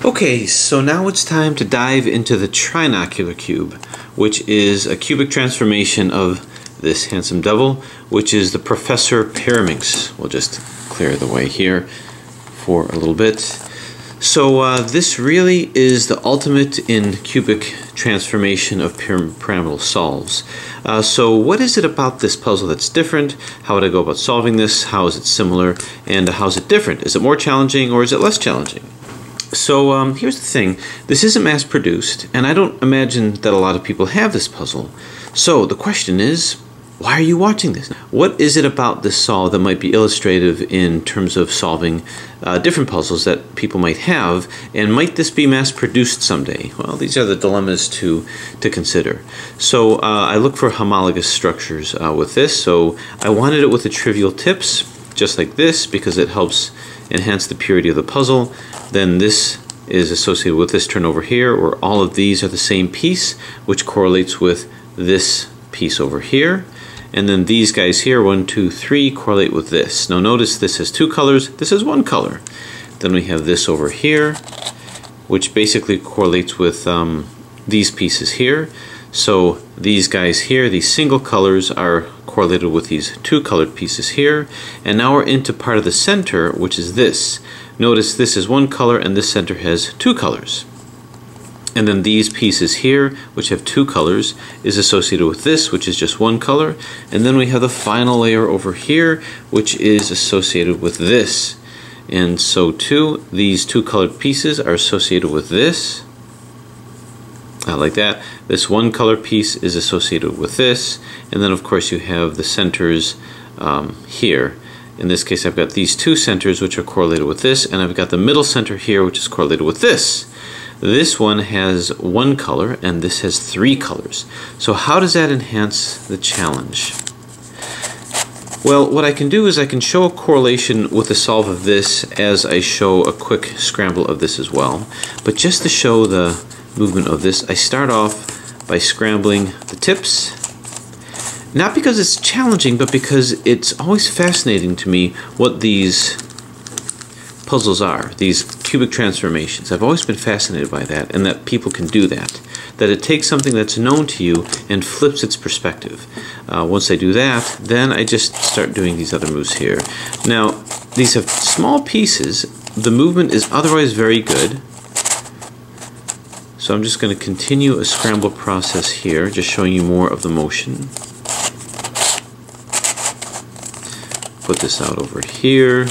Okay, so now it's time to dive into the trinocular cube, which is a cubic transformation of this handsome devil, which is the Professor Pyraminx. We'll just clear the way here for a little bit. So this really is the ultimate in cubic transformation of pyramidal solves. So what is it about this puzzle that's different? How would I go about solving this? How is it similar? And how is it different? Is it more challenging or is it less challenging? So here's the thing, this isn't mass produced, and I don't imagine that a lot of people have this puzzle. So the question is, why are you watching this? What is it about this solve that might be illustrative in terms of solving different puzzles that people might have, and might this be mass produced someday? Well, these are the dilemmas to consider. So I look for homologous structures with this, so I wanted it with the trivial tips, just like this, because it helps enhance the purity of the puzzle. Then this is associated with this turn over here, where all of these are the same piece, which correlates with this piece over here. And then these guys here, 1, 2, 3, correlate with this. Now notice this has two colors, this has one color. Then we have this over here, which basically correlates with these pieces here. So these guys here, these single colors, are correlated with these two colored pieces here. And now we're into part of the center, which is this. Notice this is one color and this center has two colors. And then these pieces here, which have two colors, is associated with this, which is just one color. And then we have the final layer over here, which is associated with this. And so too, these two colored pieces are associated with this. Like that. This one color piece is associated with this, and then of course you have the centers here. In this case I've got these two centers which are correlated with this, and I've got the middle center here which is correlated with this. This one has one color and this has three colors. So how does that enhance the challenge? Well, what I can do is I can show a correlation with the solve of this as I show a quick scramble of this as well. But just to show the movement of this, I start off by scrambling the tips, not because it's challenging, but because it's always fascinating to me what these puzzles are, these cubic transformations. I've always been fascinated by that, and that people can do that it takes something that's known to you and flips its perspective. Once I do that, then I just start doing these other moves here. Now, these have small pieces, the movement is otherwise very good. So I'm just going to continue a scramble process here, just showing you more of the motion. Put this out over here.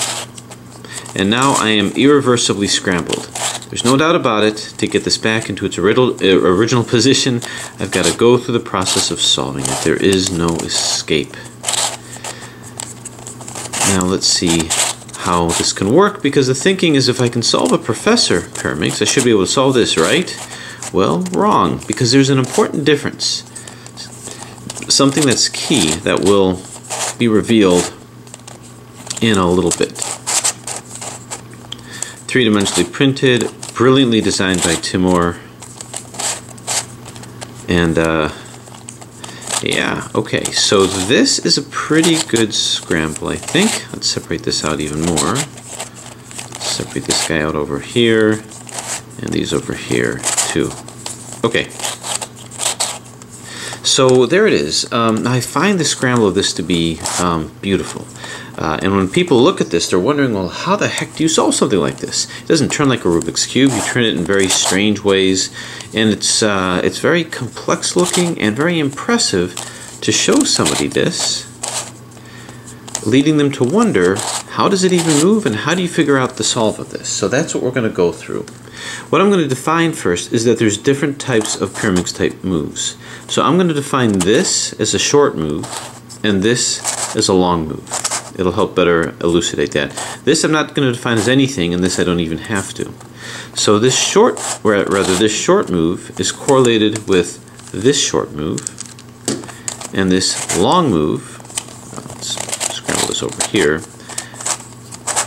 And now I am irreversibly scrambled. There's no doubt about it, to get this back into its original position, I've got to go through the process of solving it. There is no escape. Now let's see how this can work, because the thinking is if I can solve a Professor Pyraminx, I should be able to solve this, right? Well, wrong, because there's an important difference. Something that's key that will be revealed in a little bit. Three-dimensionally printed, brilliantly designed by Timur. And yeah, okay, so this is a pretty good scramble, I think. Let's separate this out even more. Separate this guy out over here, and these over here too. Okay. So there it is. I find the scramble of this to be beautiful. And when people look at this, they're wondering, well, how the heck do you solve something like this? It doesn't turn like a Rubik's Cube. You turn it in very strange ways. And it's very complex looking and very impressive to show somebody this, leading them to wonder, how does it even move and how do you figure out the solve of this? So that's what we're going to go through. What I'm going to define first is that there's different types of Pyraminx type moves. So I'm going to define this as a short move and this as a long move. It'll help better elucidate that. This I'm not going to define as anything, and this I don't even have to. So this short, or rather this short move is correlated with this short move, and this long move, let's scramble this over here,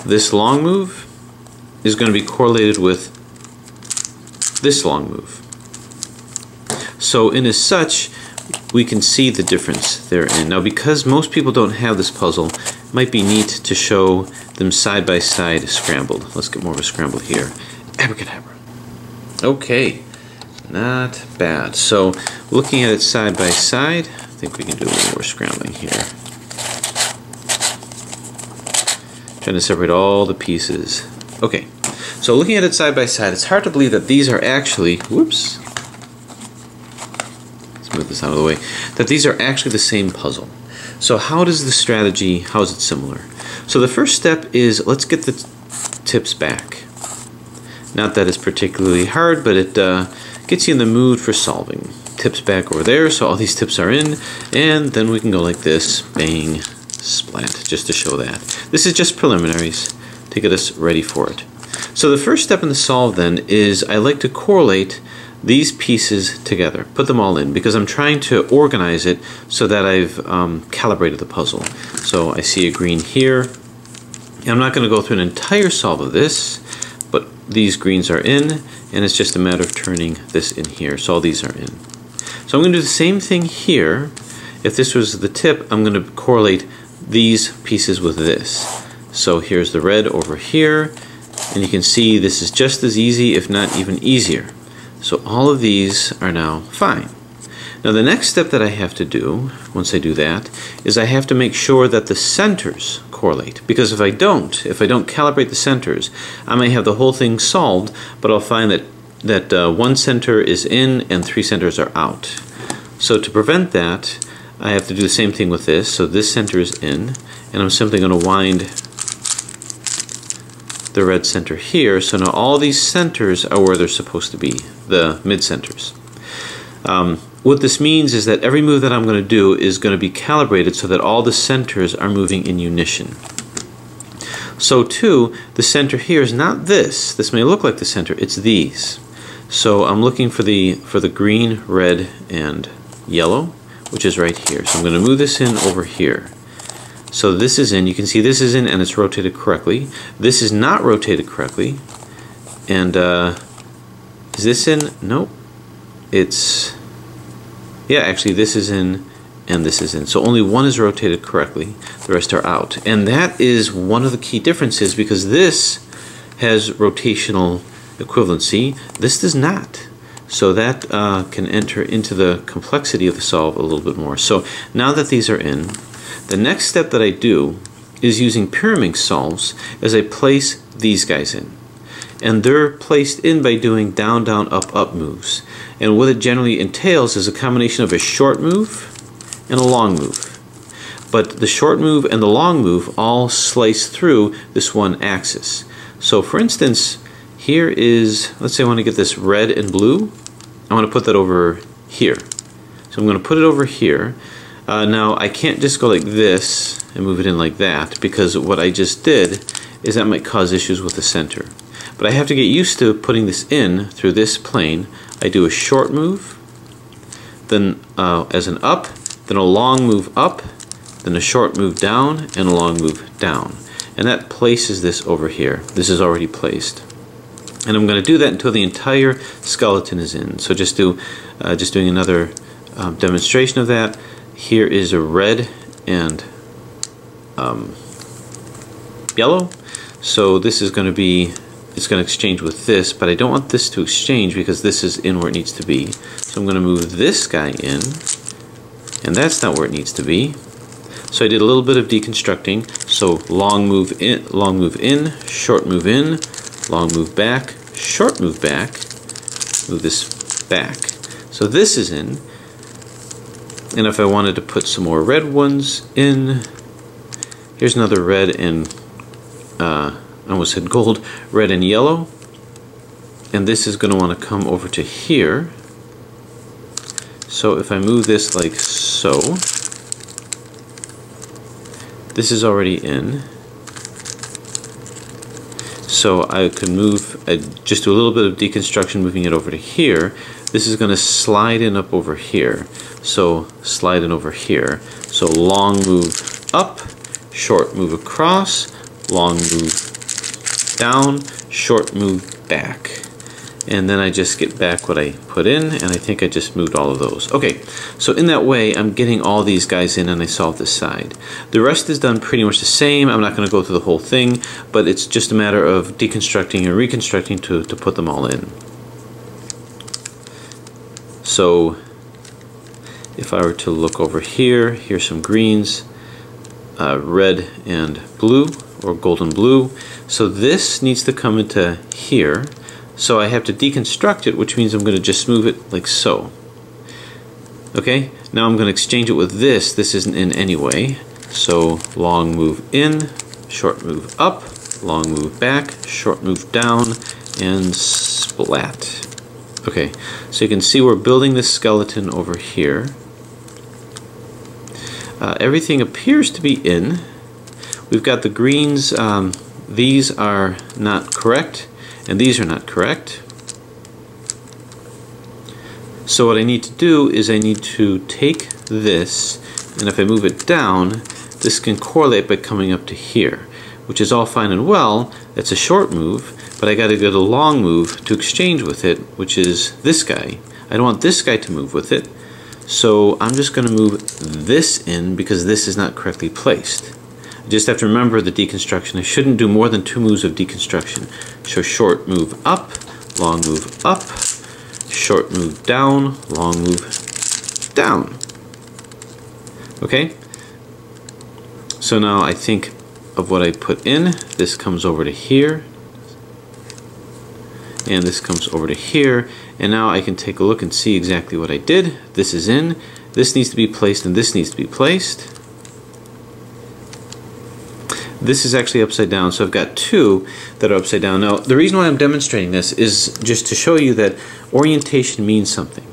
this long move is going to be correlated with this long move. So in as such, we can see the difference therein. Now because most people don't have this puzzle, it might be neat to show them side by side scrambled. Let's get more of a scramble here. Abracadabra. Okay, not bad. So looking at it side by side, I think we can do a little more scrambling here. Trying to separate all the pieces. Okay, so looking at it side by side, it's hard to believe that these are actually, whoops, let's move this out of the way, that these are actually the same puzzle. So how does the strategy, how is it similar? So the first step is, let's get the tips back. Not that it's particularly hard, but it gets you in the mood for solving. Tips back over there, so all these tips are in, and then we can go like this, bang, splat, just to show that. This is just preliminaries to get us ready for it. So the first step in the solve then is I like to correlate these pieces together, put them all in, because I'm trying to organize it so that I've calibrated the puzzle. So I see a green here. I'm not going to go through an entire solve of this, but these greens are in, and it's just a matter of turning this in here. So all these are in. So I'm going to do the same thing here. If this was the tip, I'm going to correlate these pieces with this. So here's the red over here, and you can see this is just as easy, if not even easier. So all of these are now fine. Now the next step that I have to do, once I do that, is I have to make sure that the centers correlate. Because if I don't calibrate the centers, I may have the whole thing solved, but I'll find that one center is in and 3 centers are out. So to prevent that, I have to do the same thing with this. So this center is in, and I'm simply going to wind the red center here. So now all these centers are where they're supposed to be, the mid-centers. What this means is that every move that I'm going to do is going to be calibrated so that all the centers are moving in unison. So too, the center here is not this. This may look like the center, it's these. So I'm looking for the green, red, and yellow, which is right here. So I'm going to move this in over here. So this is in, you can see this is in and it's rotated correctly. This is not rotated correctly. And is this in? Nope. It's, yeah, actually this is in and this is in. So only one is rotated correctly, the rest are out. And that is one of the key differences, because this has rotational equivalency, this does not. So that can enter into the complexity of the solve a little bit more. So now that these are in, the next step that I do is using pyraminx solves as I place these guys in. And they're placed in by doing down, down, up, up moves. And what it generally entails is a combination of a short move and a long move. But the short move and the long move all slice through this one axis. So for instance, here is, let's say I want to get this red and blue. I want to put that over here. So I'm going to put it over here. Now I can't just go like this and move it in like that, because what I just did is that might cause issues with the center. But I have to get used to putting this in through this plane. I do a short move, then as an up, then a long move up, then a short move down, and a long move down. And that places this over here. This is already placed. And I'm going to do that until the entire skeleton is in. So just doing another demonstration of that. Here is a red and yellow. So this is going to be, it's going to exchange with this, but I don't want this to exchange because this is in where it needs to be. So I'm going to move this guy in, and that's not where it needs to be. So I did a little bit of deconstructing. So long move in, short move in, long move back, short move back, move this back. So this is in, and if I wanted to put some more red ones in, here's another red and, I almost said gold, red and yellow, and this is going to want to come over to here. So if I move this like so, this is already in. So I could move, just do a little bit of deconstruction, moving it over to here. This is going to slide in up over here. So slide in over here. So long move up, short move across, long move down, short move back. And then I just get back what I put in, and I think I just moved all of those. Okay, so in that way, I'm getting all these guys in and I solve this side. The rest is done pretty much the same. I'm not going to go through the whole thing, but it's just a matter of deconstructing and reconstructing to put them all in. So if I were to look over here, here's some greens, red and blue, or golden blue. So this needs to come into here. So I have to deconstruct it, which means I'm going to just move it like so. Okay, now I'm going to exchange it with this. This isn't in anyway. So long move in, short move up, long move back, short move down, and splat. Okay, so you can see we're building this skeleton over here. Everything appears to be in. We've got the greens, these are not correct, and these are not correct. So what I need to do is I need to take this, and if I move it down, this can correlate by coming up to here, which is all fine and well. That's a short move, but I got to get a long move to exchange with it, which is this guy. I don't want this guy to move with it, so I'm just going to move this in because this is not correctly placed. I just have to remember the deconstruction. I shouldn't do more than 2 moves of deconstruction. So short move up, long move up, short move down, long move down. Okay? So now I think of what I put in. This comes over to here, and this comes over to here, and now I can take a look and see exactly what I did. This is in, this needs to be placed, and this needs to be placed. This is actually upside down, so I've got 2 that are upside down. Now, the reason why I'm demonstrating this is just to show you that orientation means something.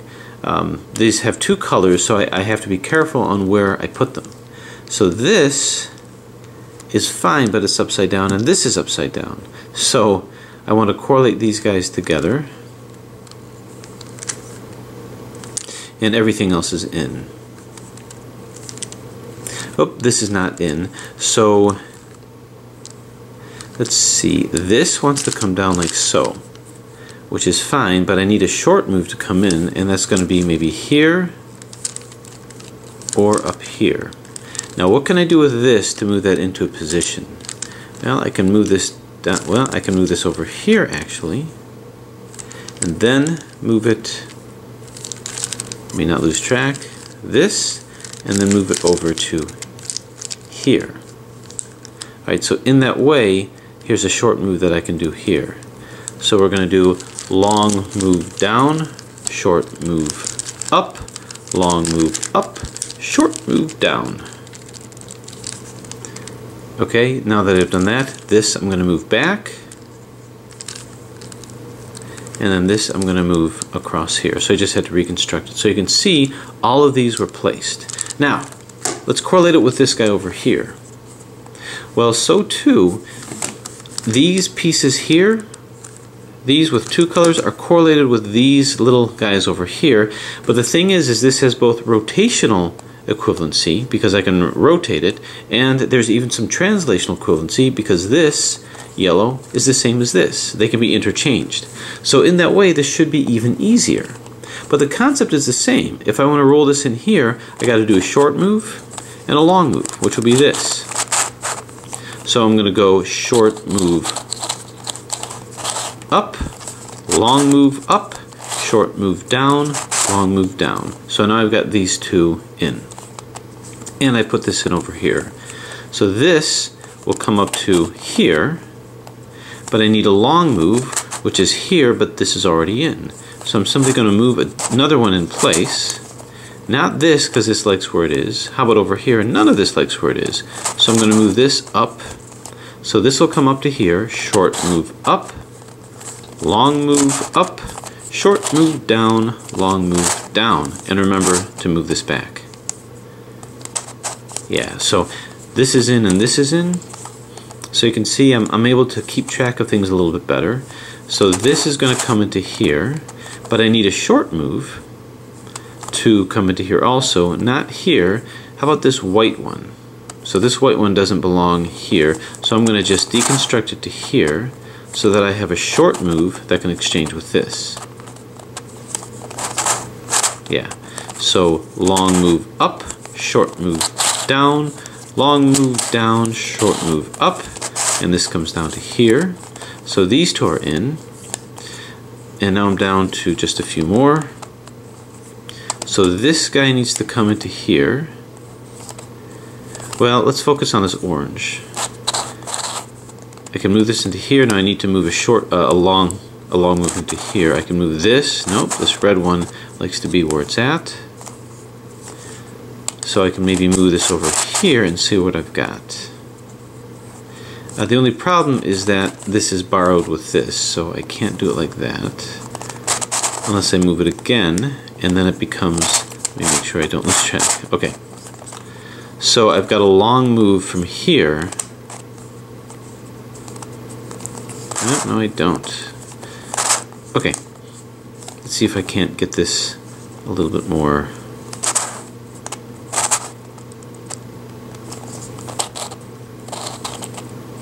These have 2 colors, so I have to be careful on where I put them. So this is fine, but it's upside down, and this is upside down. So I want to correlate these guys together, and everything else is in. Oh, this is not in. So let's see, this wants to come down like so, which is fine, but I need a short move to come in, and that's going to be maybe here or up here. Now what can I do with this to move that into a position? Well, I can move this down, well, I can move this over here actually, and then move it, let me not lose track, this, and then move it over to here. Alright, so in that way, here's a short move that I can do here. So we're going to do long move down, short move up, long move up, short move down. Okay, now that I've done that, this I'm going to move back, and then this I'm going to move across here. So I just had to reconstruct it. So you can see all of these were placed. Now, let's correlate it with this guy over here. Well, so too, these pieces here, these with 2 colors, are correlated with these little guys over here. But the thing is this has both rotational equivalency, because I can rotate it, and there's even some translational equivalency, because this yellow is the same as this. They can be interchanged. So in that way, this should be even easier. But the concept is the same. If I want to roll this in here, I got to do a short move and a long move, which will be this. So I'm going to go short move up, long move up, short move down, long move down. So now I've got these 2 in. And I put this in over here. So this will come up to here, but I need a long move, which is here, but this is already in. So I'm simply going to move another one in place. Not this, because this likes where it is. How about over here? None of this likes where it is. So I'm going to move this up. So this will come up to here, short move up, long move up, short move down, long move down. And remember to move this back. Yeah, so this is in and this is in. So you can see I'm able to keep track of things a little bit better. So this is going to come into here, but I need a short move to come into here also, not here. How about this white one? So this white one doesn't belong here, so I'm going to just deconstruct it to here so that I have a short move that can exchange with this. Yeah, so long move up, short move down, long move down, short move up, and this comes down to here. So these 2 are in, and now I'm down to just a few more. So this guy needs to come into here. Well, let's focus on this orange. I can move this into here. Now I need to move a long move into here. I can move this. Nope, this red one likes to be where it's at. So I can maybe move this over here and see what I've got. The only problem is that this is borrowed with this, so I can't do it like that. Unless I move it again, and then it becomes, let me make sure I don't lose track. Okay. So I've got a long move from here. No, I don't. Okay. Let's see if I can't get this a little bit more.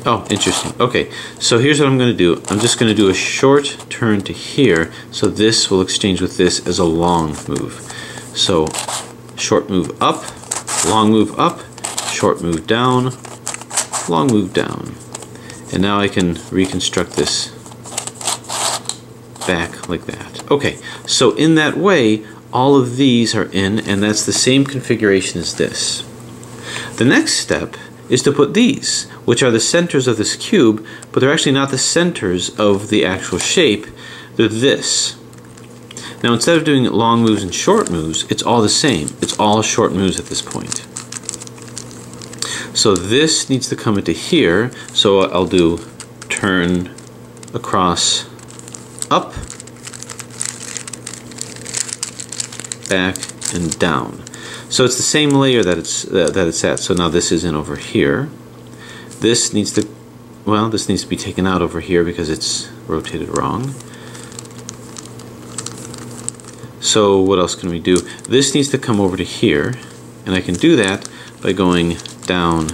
Oh, interesting. Okay, so here's what I'm going to do. I'm just going to do a short turn to here, so this will exchange with this as a long move. So, short move up, long move up, short move down, long move down. And now I can reconstruct this back like that. Okay, so in that way, all of these are in, and that's the same configuration as this. The next step is to put these, which are the centers of this cube, but they're actually not the centers of the actual shape. They're this. Now instead of doing long moves and short moves, it's all the same. It's all short moves at this point. So this needs to come into here, so I'll do turn across, up, back, and down. So it's the same layer that it's at. So now this is in over here. This needs to, well, this needs to be taken out over here because it's rotated wrong. So what else can we do? This needs to come over to here, and I can do that by going down,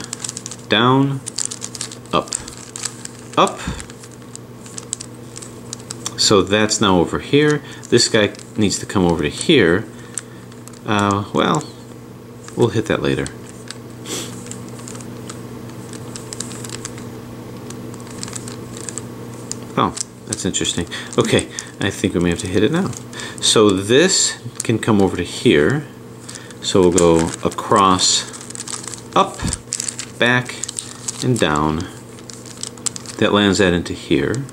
down, up, up. So that's now over here. This guy needs to come over to here. Well, we'll hit that later. Oh, that's interesting. Okay, I think we may have to hit it now. So this can come over to here. So we'll go across, up, back, and down. That lands that into here.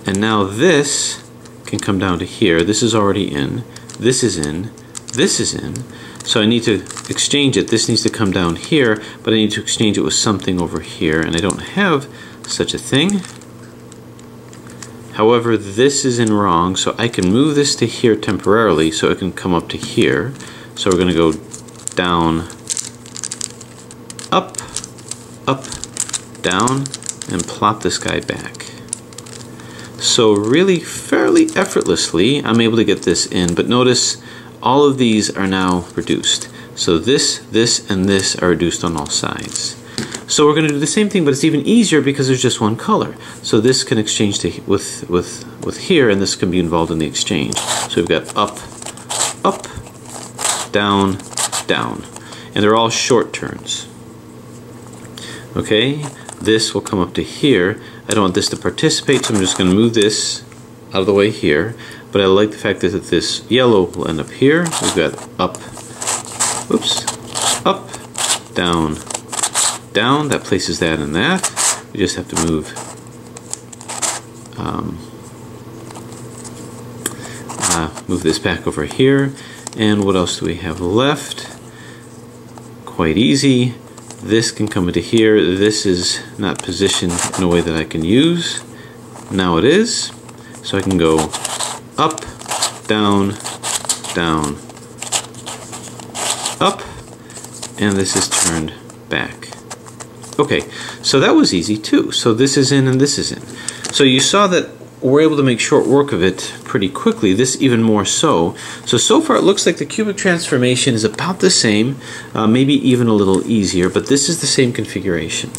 And now this can come down to here. This is already in. This is in. This is in. So I need to exchange it. This needs to come down here, but I need to exchange it with something over here, and I don't have such a thing. However, this is in wrong, so I can move this to here temporarily so it can come up to here. So we're going to go down, up, down, and plop this guy back. So really, fairly effortlessly, I'm able to get this in, but notice all of these are now reduced. So this, and this are reduced on all sides. So we're going to do the same thing, but it's even easier because there's just one color. So this can exchange to with here, and this can be involved in the exchange. So we've got up, up, down, down. And they're all short turns. Okay, this will come up to here. I don't want this to participate, so I'm just going to move this out of the way here. But I like the fact that this yellow will end up here. We've got up, oops, up, down, down. That places that in that. We just have to move move this back over here. And what else do we have left? Quite easy. This can come into here. This is not positioned in a way that I can use. Now it is. So I can go up, down, down, up, and this is turned back. Okay, so that was easy too. So this is in and this is in. So you saw that we're able to make short work of it pretty quickly, this even more so. So far it looks like the cubic transformation is about the same, maybe even a little easier, but this is the same configuration.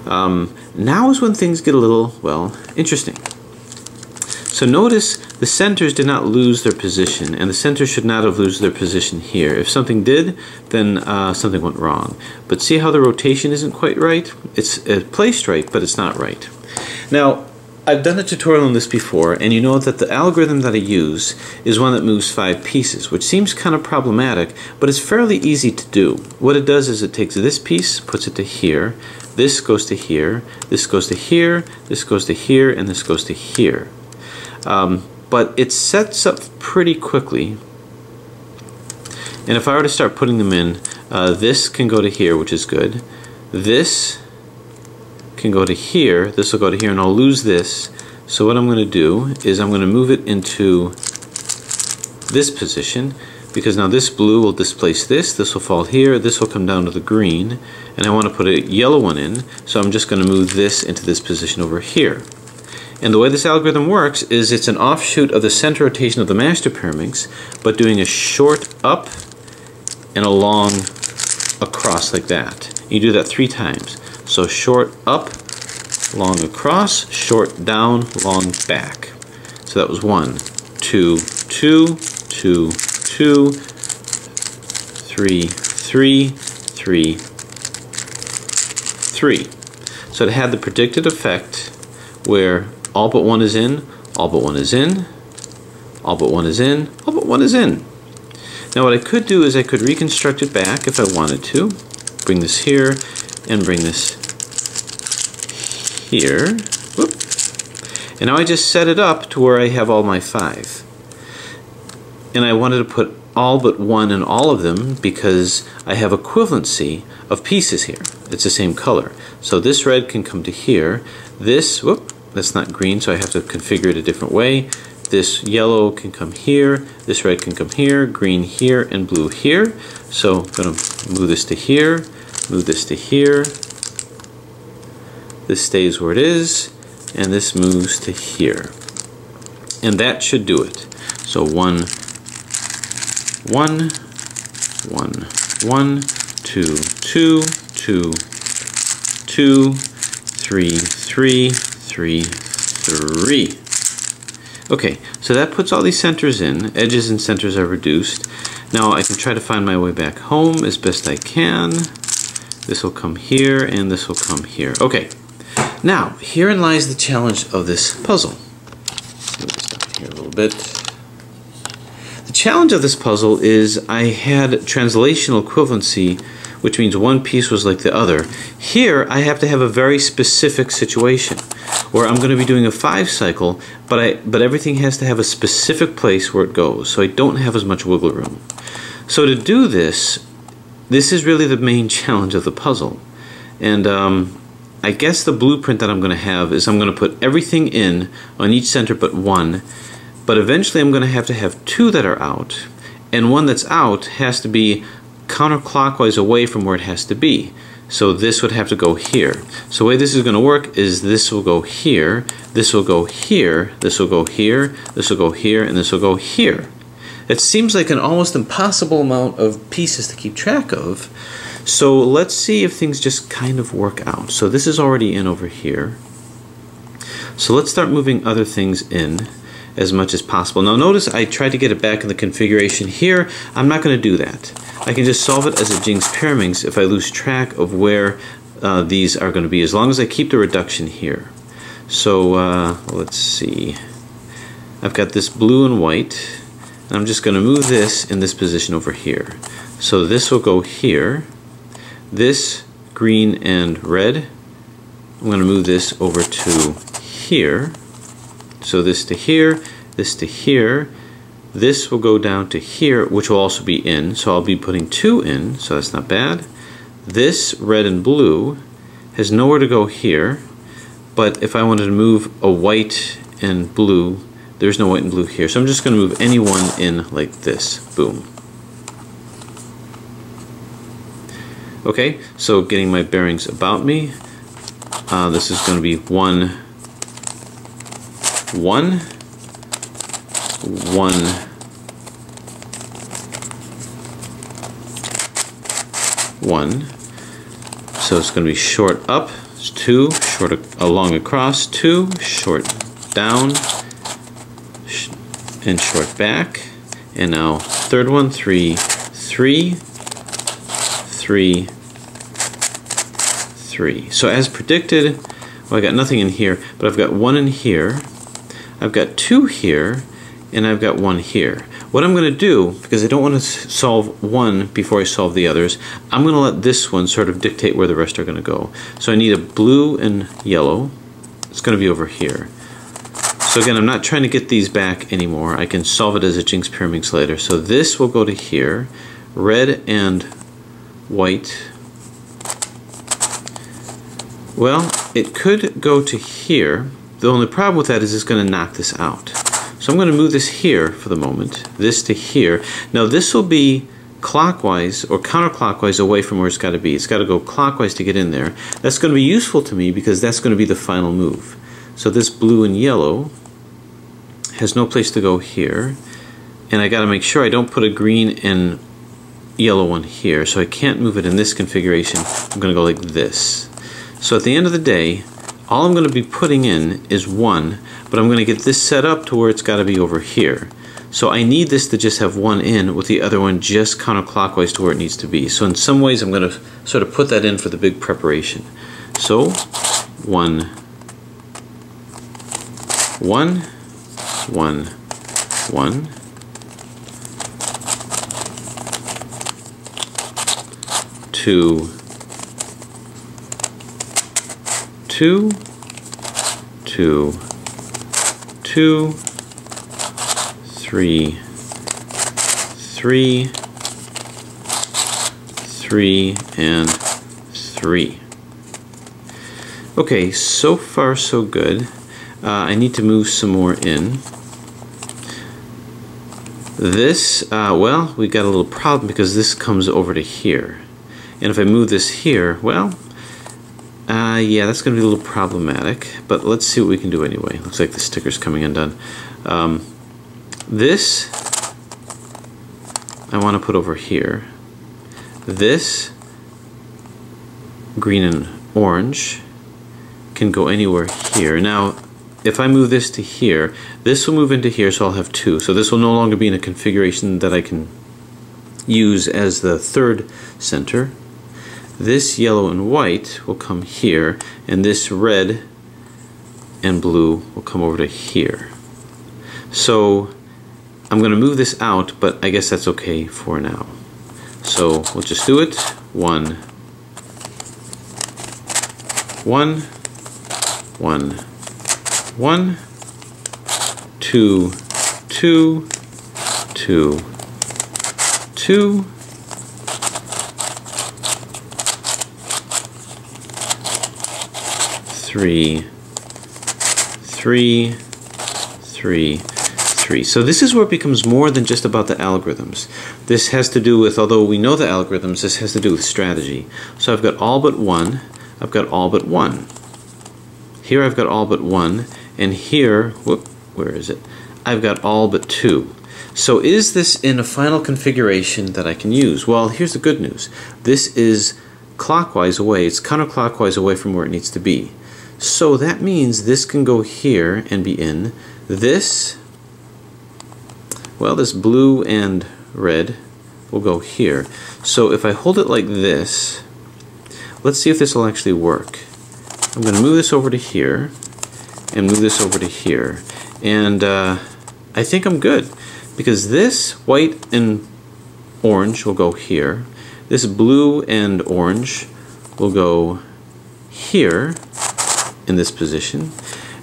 Now is when things get a little, well, interesting. So notice the centers did not lose their position, and the centers should not have lost their position here. If something did, then something went wrong. But see how the rotation isn't quite right? It's placed right, but it's not right. Now, I've done a tutorial on this before, and you know that the algorithm that I use is one that moves 5 pieces, which seems kind of problematic, but it's fairly easy to do. What it does is it takes this piece, puts it to here, this goes to here, this goes to here, this goes to here, and this goes to here. But it sets up pretty quickly, and if I were to start putting them in, this can go to here, which is good. This can go to here, this will go to here, and I'll lose this. So what I'm going to do is I'm going to move it into this position, because now this blue will displace this will fall here, this will come down to the green, and I want to put a yellow one in, so I'm just going to move this into this position over here. And the way this algorithm works is it's an offshoot of the center rotation of the master pyraminx, but doing a short up and a long across like that. You do that 3 times. So short up, long across, short down, long back. So that was 1, 2, 2, 2, 2, 3, 3, 3, 3. So it had the predicted effect where all but one is in, all but one is in, all but one is in, all but one is in. Now what I could do is I could reconstruct it back if I wanted to. Bring this here and bring this here. Whoop. And now I just set it up to where I have all my 5. And I wanted to put all but one in all of them because I have equivalency of pieces here. It's the same color. So this red can come to here. This, whoop, that's not green, so I have to configure it a different way. This yellow can come here, this red can come here, green here, and blue here. So I'm going to move this to here, move this to here. This stays where it is, and this moves to here. And that should do it. So 1, 1, 1, 1, 2, 2, 2, 2, 3, 3, 3, 3. Okay, so that puts all these centers in. Edges and centers are reduced. Now I can try to find my way back home as best I can. This will come here, and this will come here. Okay, now herein lies the challenge of this puzzle. Move this down here a little bit. The challenge of this puzzle is I had translational equivalency, which means one piece was like the other. Here I have to have a very specific situation where I'm going to be doing a 5 cycle, but everything has to have a specific place where it goes, so I don't have as much wiggle room. So to do this, this is really the main challenge of the puzzle. And I guess the blueprint that I'm going to have is I'm going to put everything in on each center but one, but eventually I'm going to have 2 that are out, and one that's out has to be counterclockwise away from where it has to be. So this would have to go here. So the way this is going to work is this will go here, this will go here, this will go here, this will go here, and this will go here. It seems like an almost impossible amount of pieces to keep track of. So let's see if things just kind of work out. So this is already in over here. So let's start moving other things in as much as possible. Now notice I tried to get it back in the configuration here. I'm not going to do that. I can just solve it as a Jinx pyraminx if I lose track of where these are going to be, as long as I keep the reduction here. So let's see. I've got this blue and white, and I'm just going to move this in this position over here. So this will go here. This green and red, I'm going to move this over to here. So this to here, this to here. This will go down to here, which will also be in, so I'll be putting 2 in, so that's not bad. This red and blue has nowhere to go here, but if I wanted to move a white and blue, there's no white and blue here, so I'm just going to move any one in like this. Boom. Okay, so getting my bearings about me, this is going to be 1, 1, 1, 1. So it's going to be short up, 2, short along across, 2, short down, and short back. And now third one, 3, 3, 3, 3. So as predicted, Well, I got nothing in here, but I've got 1 in here, I've got 2 here, and I've got 1 here. What I'm going to do, because I don't want to solve one before I solve the others, I'm going to let this one sort of dictate where the rest are going to go. So I need a blue and yellow. It's going to be over here. So again, I'm not trying to get these back anymore. I can solve it as a Jinx pyraminx later. So this will go to here. Red and white. Well, it could go to here. The only problem with that is it's going to knock this out. So I'm going to move this here for the moment. This to here. Now this will be clockwise or counterclockwise away from where it's got to be. It's got to go clockwise to get in there. That's going to be useful to me because that's going to be the final move. So this blue and yellow has no place to go here, and I got to make sure I don't put a green and yellow one here, so I can't move it in this configuration. I'm going to go like this. So at the end of the day, all I'm going to be putting in is 1, but I'm going to get this set up to where it's got to be over here. So I need this to just have 1 in with the other one just counterclockwise to where it needs to be. So in some ways I'm going to sort of put that in for the big preparation. So 1, 1, 1, 1, 2, 2, 2, 2, 3, 3, 3, and 3. Okay, so far so good. I need to move some more in. This, well, we got a little problem because this comes over to here. And if I move this here, well, yeah, that's going to be a little problematic. But let's see what we can do anyway. Looks like the sticker's coming undone. This, I want to put over here. This, green and orange, can go anywhere here. Now, if I move this to here, this will move into here, so I'll have 2. So this will no longer be in a configuration that I can use as the third center. This yellow and white will come here, and this red and blue will come over to here. So I'm going to move this out, but I guess that's okay for now. So we'll just do it. 1, 1, 1, 1, 2, 2, 2, 2, 3, 3, 3, 3. So this is where it becomes more than just about the algorithms. This has to do with, although we know the algorithms, this has to do with strategy. So I've got all but 1, I've got all but 1. Here I've got all but 1, and here, whoop, where is it? I've got all but 2. So is this in a final configuration that I can use? Well, here's the good news. This is clockwise away, it's counterclockwise away from where it needs to be. So that means this can go here and be in. This, well, this blue and red will go here. So if I hold it like this, let's see if this will actually work. I'm going to move this over to here and move this over to here. And I think I'm good, because this white and orange will go here. This blue and orange will go here in this position.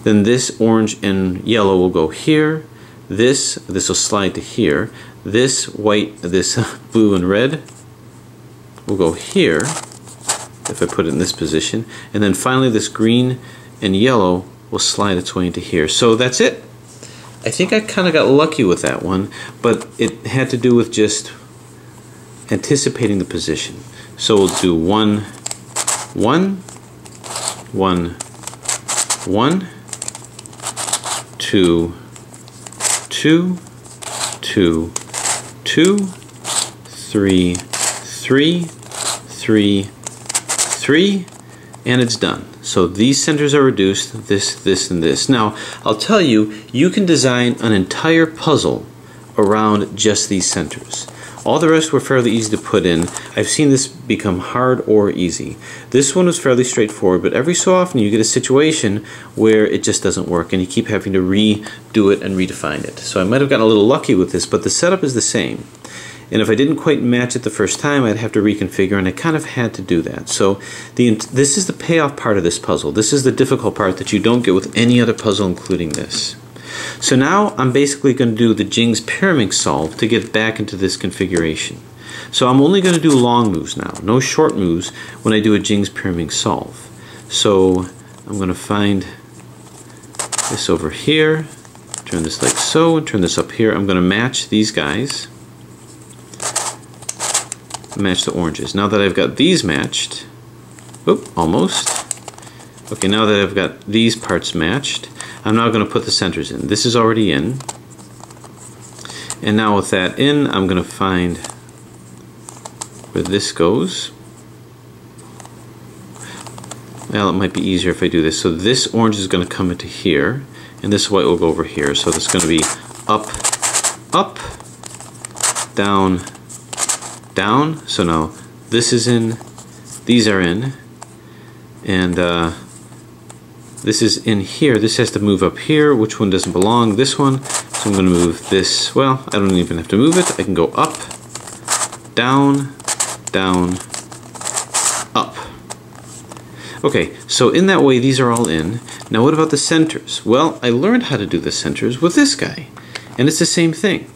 Then this orange and yellow will go here. This will slide to here. This white, this blue and red will go here if I put it in this position. And then finally this green and yellow will slide its way into here. So that's it. I think I kind of got lucky with that one, but it had to do with just anticipating the position. So we'll do 1, 1, 1, 1, 2, 2, 2, 2, 3, 3, 3, 3, and it's done. So these centers are reduced, this, and this. Now, I'll tell you, you can design an entire puzzle around just these centers. All the rest were fairly easy to put in. I've seen this become hard or easy. This one was fairly straightforward, but every so often you get a situation where it just doesn't work and you keep having to redo it and redefine it. So I might have gotten a little lucky with this, but the setup is the same. And if I didn't quite match it the first time, I'd have to reconfigure, and I kind of had to do that. So this is the payoff part of this puzzle. This is the difficult part that you don't get with any other puzzle, including this. So now I'm basically going to do the Jing's pyraminx solve to get back into this configuration. So I'm only going to do long moves now, no short moves when I do a Jing's pyraminx solve. So I'm going to find this over here, turn this like so, and turn this up here. I'm going to match these guys, match the oranges. Now that I've got these matched, whoop, almost. Okay, now that I've got these parts matched, I'm now going to put the centers in. This is already in. And now with that in, I'm going to find where this goes. Well, it might be easier if I do this. So this orange is going to come into here, and this white will go over here. So it's going to be up, up, down, down. So now this is in, these are in, and this is in here. This has to move up here. Which one doesn't belong? This one. So I'm going to move this. Well, I don't even have to move it. I can go up, down, down, up. Okay, so in that way these are all in. Now what about the centers? Well, I learned how to do the centers with this guy, and it's the same thing.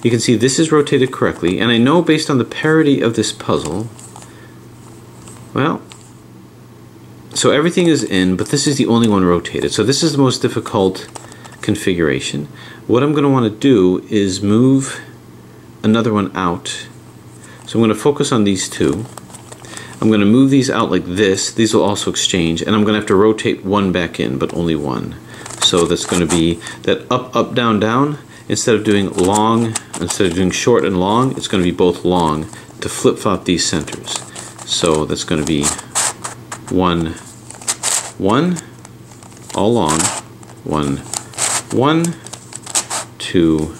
You can see this is rotated correctly, and I know based on the parity of this puzzle, well, so everything is in, but this is the only one rotated. So this is the most difficult configuration. What I'm going to want to do is move another one out. So I'm going to focus on these two. I'm going to move these out like this. These will also exchange, and I'm going to have to rotate one back in, but only one. So that's going to be that up, up, down, down. Instead of doing long, instead of doing short and long, it's going to be both long to flip-flop these centers. So that's going to be 1, 1, all long, 1, 1, 2,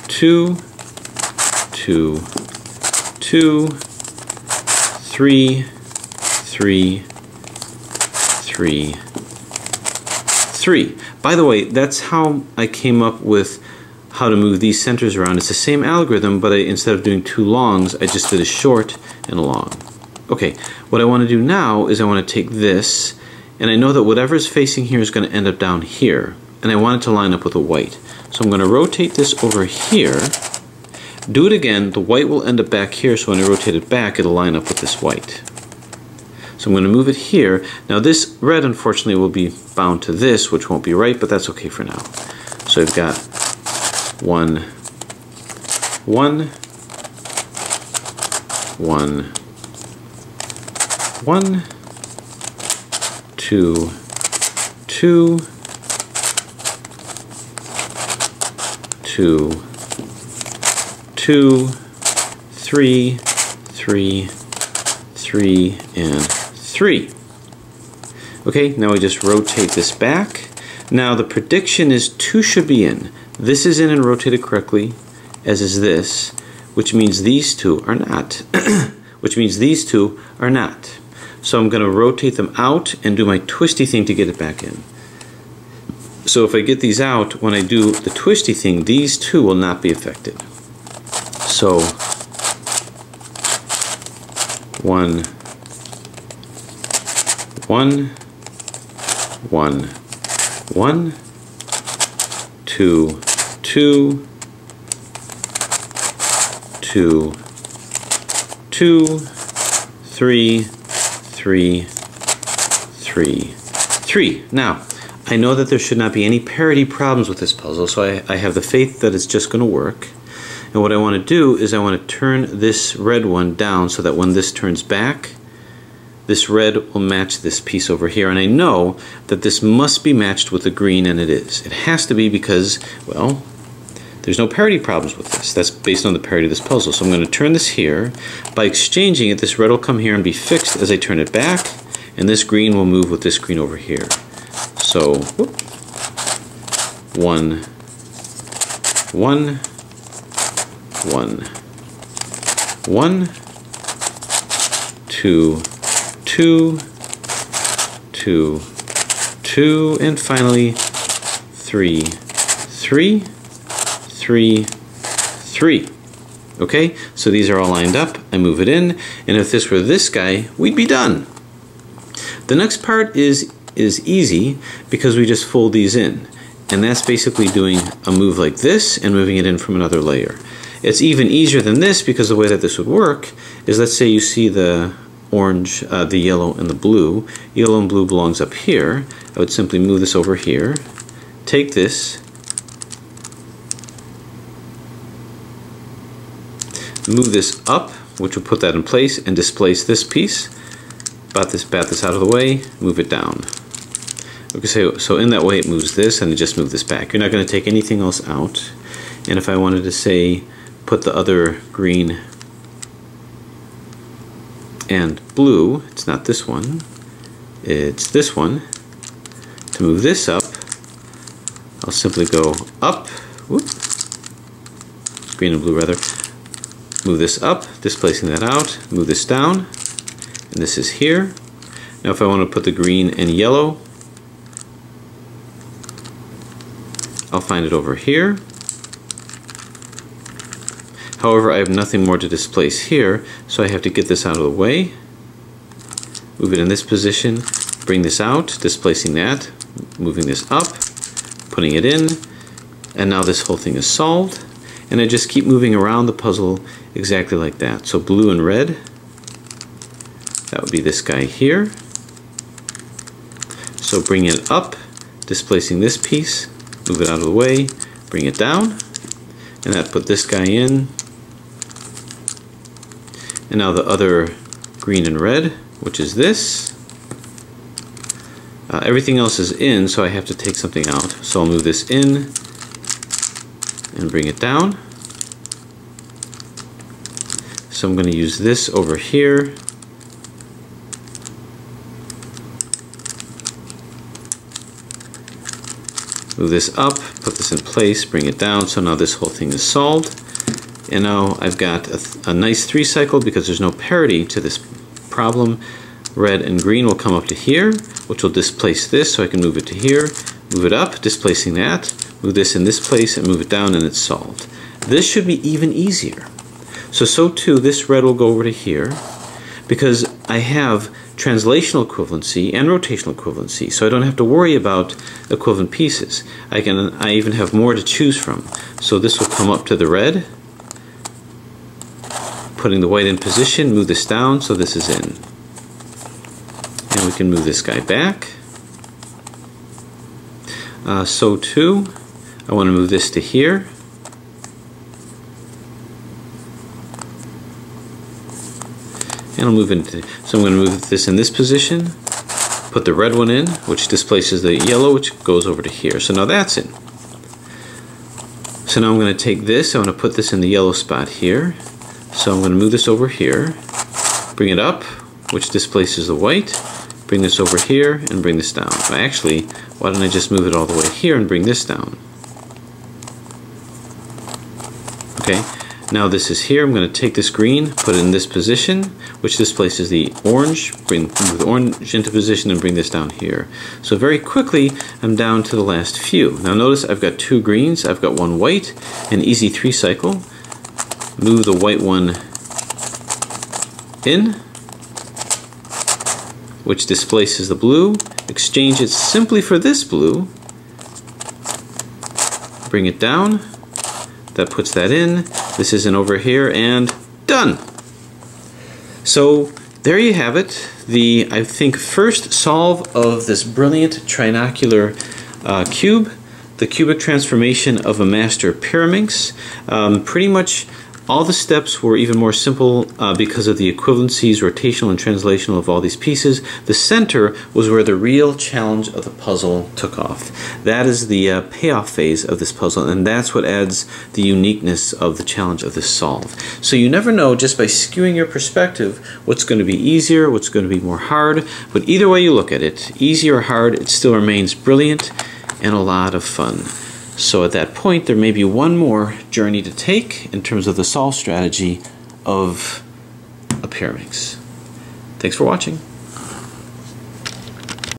2, 2, 2, 3, 3, 3, 3. By the way, that's how I came up with how to move these centers around. It's the same algorithm, but instead of doing two longs, I just did a short and a long. Okay, what I want to do now is I want to take this, and I know that whatever is facing here is going to end up down here, and I want it to line up with the white. So I'm going to rotate this over here, do it again, the white will end up back here, so when I rotate it back, it'll line up with this white. So I'm going to move it here. Now this red, unfortunately, will be bound to this, which won't be right, but that's okay for now. So I've got 1, 1, 1, 1, 2, 2, 2, 2, 3, 3, 3, and 3. Okay, now I just rotate this back. Now the prediction is 2 should be in. This is in and rotated correctly, as is this, which means these two are not. Which means these two are not. So I'm going to rotate them out and do my twisty thing to get it back in. So if I get these out, when I do the twisty thing, these two will not be affected. So 1, 1, 1, 1, 2, 2, 2, 2, 3, 3, 3, 3. Now, I know that there should not be any parity problems with this puzzle, so I have the faith that it's just going to work. And what I want to do is I want to turn this red one down so that when this turns back, this red will match this piece over here. And I know that this must be matched with the green, and it is. It has to be because, well, there's no parity problems with this. That's based on the parity of this puzzle. So I'm going to turn this here. By exchanging it, this red will come here and be fixed as I turn it back, and this green will move with this green over here. So, whoop, 1, 1, 1, 1, 2, 2, 2, 2, and finally 3, 3, 3, 3. Okay, so these are all lined up. I move it in, and if this were this guy, we'd be done. The next part is easy because we just fold these in, and that's basically doing a move like this and moving it in from another layer. It's even easier than this because the way that this would work is, let's say you see the orange, the yellow, and the blue. Yellow and blue belongs up here. I would simply move this over here, take this, move this up, which will put that in place, and displace this piece. Bat this out of the way, move it down. Okay, so in that way it moves this, and it just moves this back. You're not going to take anything else out. And if I wanted to say put the other green and blue, it's not this one, it's this one. To move this up, I'll simply go up, whoop, green and blue rather, move this up, displacing that out, move this down, and this is here. Now if I want to put the green and yellow, I'll find it over here. However, I have nothing more to displace here, so I have to get this out of the way, move it in this position, bring this out, displacing that, moving this up, putting it in, and now this whole thing is solved. And I just keep moving around the puzzle exactly like that. So blue and red, that would be this guy here. So bring it up, displacing this piece, move it out of the way, bring it down, and that put this guy in. And now the other green and red, which is this. Everything else is in, so I have to take something out. So I'll move this in and bring it down. So I'm going to use this over here. Move this up, put this in place, bring it down, so now this whole thing is solved. And now I've got a nice 3-cycle because there's no parity to this problem. Red and green will come up to here, which will displace this, so I can move it to here, move it up, displacing that, move this in this place, and move it down, and it's solved. This should be even easier. So too, this red will go over to here, because I have translational equivalency and rotational equivalency, so I don't have to worry about equivalent pieces. I even have more to choose from. So this will come up to the red, putting the white in position, move this down, so this is in. And we can move this guy back. So too, I want to move this to here. And I'll move into, so I'm going to move this in this position, put the red one in, which displaces the yellow, which goes over to here. So now that's in. So now I'm going to take this, I'm going to put this in the yellow spot here. So I'm going to move this over here, bring it up, which displaces the white, bring this over here, and bring this down. Actually, why don't I just move it all the way here and bring this down? Okay, now this is here. I'm going to take this green, put it in this position, which displaces the orange, move the orange into position, and bring this down here. So very quickly, I'm down to the last few. Now notice I've got 2 greens, I've got 1 white, an easy 3-cycle. Move the white one in, which displaces the blue, exchange it simply for this blue, bring it down, that puts that in, this is in over here, and done! So there you have it, the, I think, first solve of this brilliant trinocular cube, the cubic transformation of a master pyraminx. Pretty much all the steps were even more simple because of the equivalencies, rotational and translational of all these pieces. The center was where the real challenge of the puzzle took off. That is the payoff phase of this puzzle, and that's what adds the uniqueness of the challenge of this solve. So you never know, just by skewing your perspective, what's going to be easier, what's going to be more hard, but either way you look at it, easy or hard, it still remains brilliant and a lot of fun. So at that point, there may be one more journey to take in terms of the solve strategy of a pyraminx. Thanks for watching.